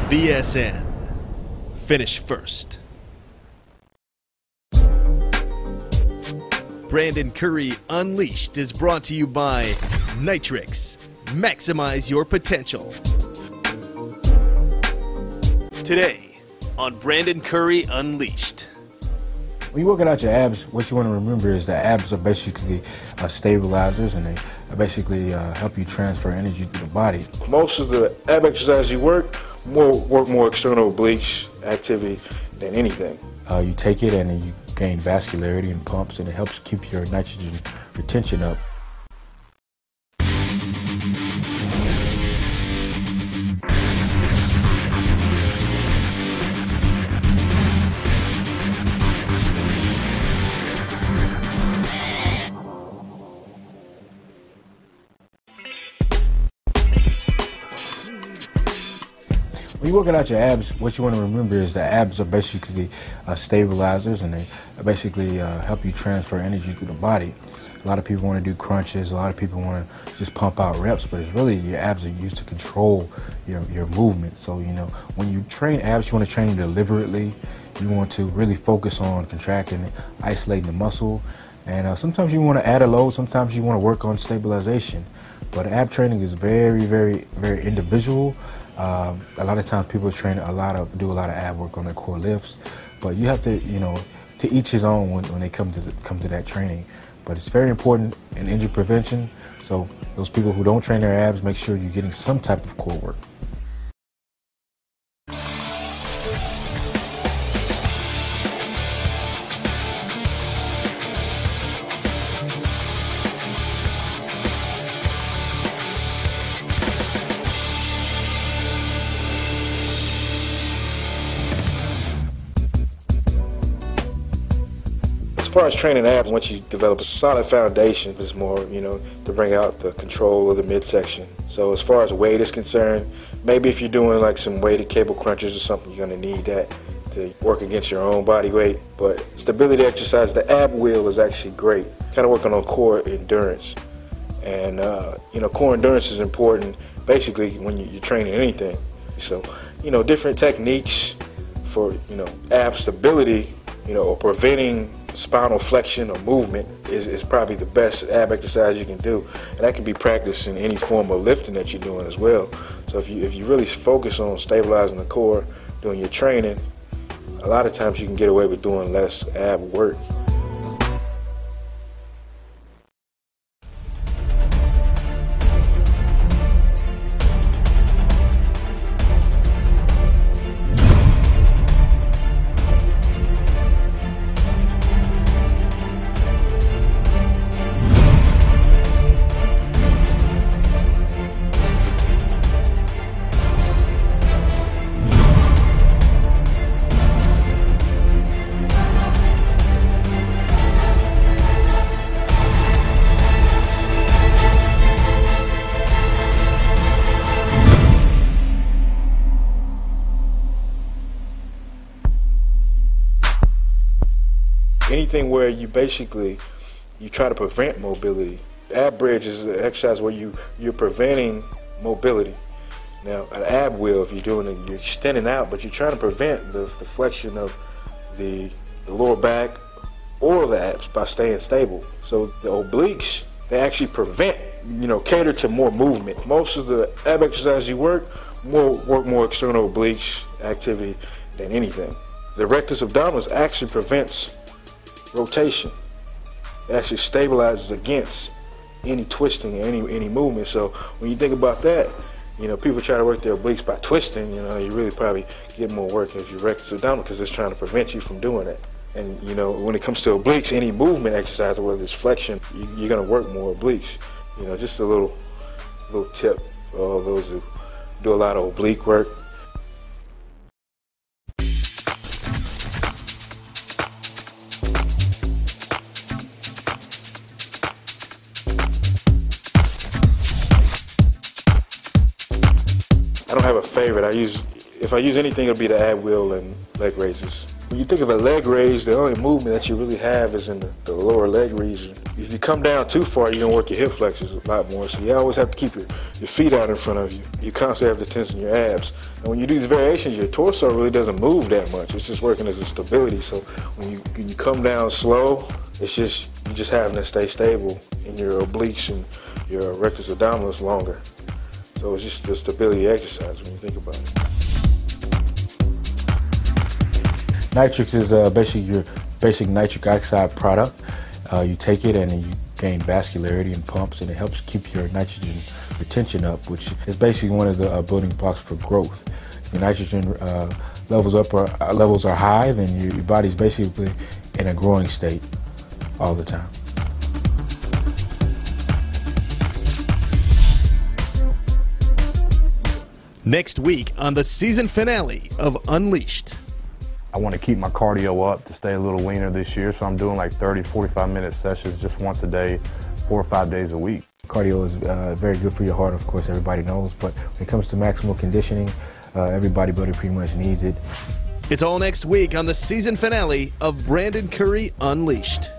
BSN. Finish first. Brandon Curry Unleashed is brought to you by Nitrix. Maximize your potential. Today on Brandon Curry Unleashed. When you're working out your abs, what you want to remember is that abs are basically stabilizers, and they basically help you transfer energy through the body. Most of the ab exercises you work more external obliques activity than anything. You take it and then you gain vascularity and pumps, and it helps keep your nitrogen retention up. When you're working out your abs, what you want to remember is that abs are basically stabilizers, and they basically help you transfer energy through the body. A lot of people want to do crunches, a lot of people want to just pump out reps, but it's really your abs are used to control your movement. So, you know, when you train abs, you want to train them deliberately. You want to really focus on contracting, isolating the muscle, and sometimes you want to add a load, sometimes you want to work on stabilization. But ab training is very, very, very individual. A lot of times people do a lot of ab work on their core lifts, but you have to, you know, to each his own when they come to that training. But it's very important in injury prevention. So those people who don't train their abs, make sure you're getting some type of core work. As far as training abs, once you develop a solid foundation, it's more, you know, to bring out the control of the midsection. So as far as weight is concerned, maybe if you're doing like some weighted cable crunches or something, you're going to need that to work against your own body weight. But stability exercise, the ab wheel is actually great. Kind of working on core endurance. And, you know, core endurance is important basically when you're training anything. So, you know, different techniques for, you know, ab stability, you know, or preventing spinal flexion or movement is probably the best ab exercise you can do, and that can be practiced in any form of lifting that you're doing as well. So if you really focus on stabilizing the core doing your training, a lot of times you can get away with doing less ab work. Anything where you basically try to prevent mobility. Ab bridge is an exercise where you're preventing mobility. Now, an ab wheel, if you're doing it, you're extending out, but you're trying to prevent the flexion of the lower back or the abs by staying stable. So the obliques, they actually prevent, you know, cater to more movement. Most of the ab exercises you work more external obliques activity than anything. The rectus abdominis actually prevents rotation. It actually stabilizes against any twisting or any movement. So when you think about that, you know, people try to work their obliques by twisting, you know, you really probably get more work if you rectus abdominis, because it's trying to prevent you from doing that. And, you know, when it comes to obliques, any movement exercise, whether it's flexion, you're going to work more obliques. You know, just a little tip for all those who do a lot of oblique work. I don't have a favorite. If I use anything, it'll be the ab wheel and leg raises. When you think of a leg raise, the only movement that you really have is in the lower leg region. If you come down too far, you're gonna work your hip flexors a lot more. So you always have to keep your feet out in front of you. You constantly have to tension your abs. And when you do these variations, your torso really doesn't move that much. It's just working as a stability. So when you come down slow, you're just having to stay stable in your obliques and your rectus abdominis longer. So it's just a stability exercise when you think about it. Nitrix is basically your basic nitric oxide product. You take it and you gain vascularity and pumps, and it helps keep your nitrogen retention up, which is basically one of the building blocks for growth. If your nitrogen levels are high, then your body's basically in a growing state all the time. Next week on the season finale of Unleashed. I want to keep my cardio up to stay a little leaner this year, so I'm doing like 30, 45-minute sessions just once a day, 4 or 5 days a week. Cardio is very good for your heart, of course, everybody knows, but when it comes to maximal conditioning, every bodybuilder pretty much needs it. It's all next week on the season finale of Brandon Curry Unleashed.